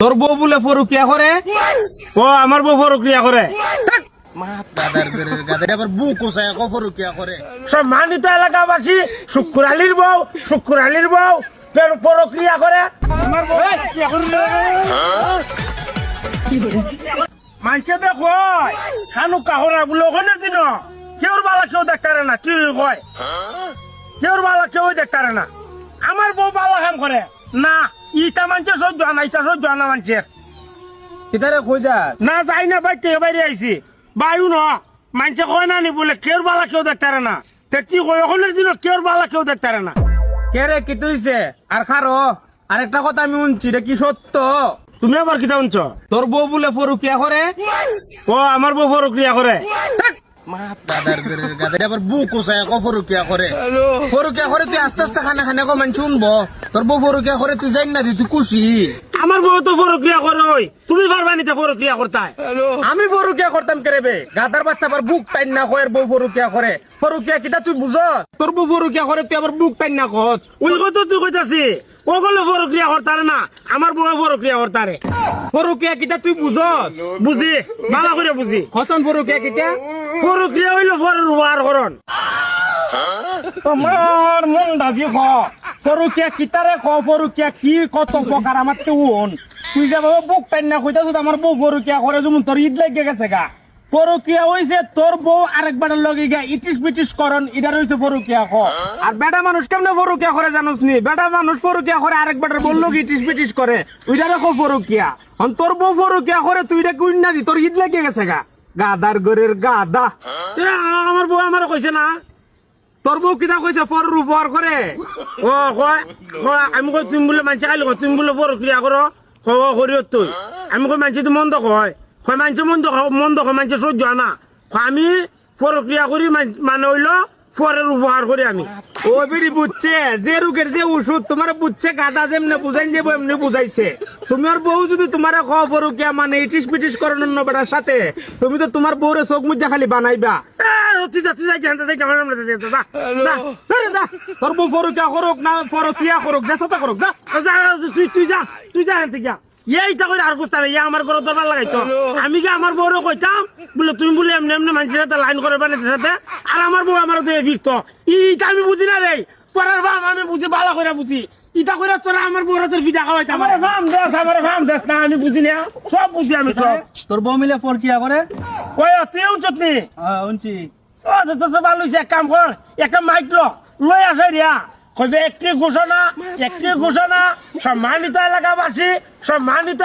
তোর বউ বলে ফরুকিয়া করে? ও আমার বউ ফরুকিয়া করে? সম্মানিত এলাকাবাসী, শুক্কুর আলীর বউ প্রক্রিয়া করে। মানুষে দেখো খানু কাহরা বলে ওখানে দিন কেউর বালা কেউ দেখতে না, কি হয় কেউর বালা কেউ দেখতে না। আমার বউ বালা কাম করে না, ইটা মানছে সহ্য না, ইটা সহ্য না মানছে না যাই না ভাই তে বাইরে আইসি বায়ু ন মানছে কয় না নি বলে কেউর বালা কেউ দেখতে না, কি কয় ওখানের দিন কেউর বালা কেউ দেখতে না। কে রে কি তুইছে আর খারো আরেকটা কথা আমি শুনছি রে, কি সত্য? তুমি আবার কিটা শুনছ? তোর বউ বলে ফরুকিয়া করে? ও আমার বউ ফরুকিয়া করে? ফরুকিয়া করে তুই আস্তে আস্তে খানা খানা কমান শুনবো। তোর বউ ফরুকিয়া করে তুই জানি না তুই খুশি? আমার বউ তো ফরুকিয়া করে। ওই তুমি পারবা নিতে ফরুকিয়া করতাই? আমি ফরুকিয়া করতাম কেরেবে? গাদার বাচ্চা আবার বুক টাইন না কয়ের বউ ফরুকিয়া করে। ফরুকিয়া কিটা তুই বুঝ? তোর বউ ফরুকিয়া করে তুই আবার বুক টাইন না খোঁজ? ওই কথা তুই কইতাছি ওগুলো ফরুকিয়া করতারে না, আমার বউ ফরুকিয়া করতারে। ফরুকিয়া কিটা তুই বুঝ? বুঝি ভালো করে বুঝি। খতন ফরুকিয়া কিটা? ফরুকিয়া হইলো ফরের উপহার করন। তোমার মন দাজি খ ফরুকিয়া কিতারে খ ফরুকিয়া কি কত প্রকার আমার তো তুই যে বাবা বুক টাইন না কইতাছ আমার বউ ফরুকিয়া করে যেমন তোর ঈদ লাগে গেছে গা। ফরুকিয়া হইছে তোর বউ আরেকবার লগে গিয়া ইটিস পিটিস করন, এটা হইছে ফরুকিয়া খ। আর বেটা মানুষ কেমনে ফরুকিয়া করে জানোস নি? বেটা মানুষ ফরুকিয়া করে আরেকবার বললো ইটিস পিটিস করে, ওইটারে খ ফরুকিয়া। তোর বউ ফরুকিয়া করে তুই এটা কুইন না দি তোর ঈদ লাগে গেছে গা। গাদার গরের গাদা। আমার বউ আমার কইছে না? তোর বউ কিনা কইছে ফরের উপহার করে? ও কয় আমি কই তুমি বলে মানছে খাইলে তুমি বলে ফরুকিয়া করো করিও তুই। আমি কই মানছি তুই মন্দ কয় মানছে মন্দ কয় মানছে সহ্য না। আমি প্রক্রিয়া করি মানে হইলো পরের উপহার করি আমি। ও বেরি বুঝছে যে রোগের যে ওষুধ তোমার বুঝছে, গাদা যেমনি বুঝাই যাবো এমনি বুঝাইছে। তোমার বউ যদি তোমার ফরুকিয়া মানে ইটিস পিটিস করেন অন্য বেটার সাথে, তুমি তো তোমার বউরে চোখ মুজা খালি বানাইবা। তুই যা তোর বউ ফরুকিয়া করুক না ফরসিয়া করুক, যে সাথে করুক যা। তুই যা থেকে এইটা করে আর গুস্তা ইয়া আমার ঘর দরবার লাগাইতো। আমি কি আমার বউরে কইতাম বলে তুমি বলে এমনি এমনি মানুষের সাথে লাইন করে বানাইতে সাথে, আর আমার বউ আমার ফিরতো। ইটা আমি বুঝি না রে, তোরার ভাম আমি বুঝি ভালো করে বুঝি। ইটা করে তোরা আমার বউর হাতের পিঠা খাওয়াইতাম। আমার ভাম দেশ না, আমি বুঝি না, সব বুঝি আমি সব। তোর বউ মিলে ফরকিয়া করে? ওই তুই উঞ্চতনি উনছি ও তো ভালো হয়েছে, এক কাম কর একটা মাইক লই আসে রিয়া কইবে একটি ঘোষণা সম্মানিত এলাকাবাসী সম্মানিত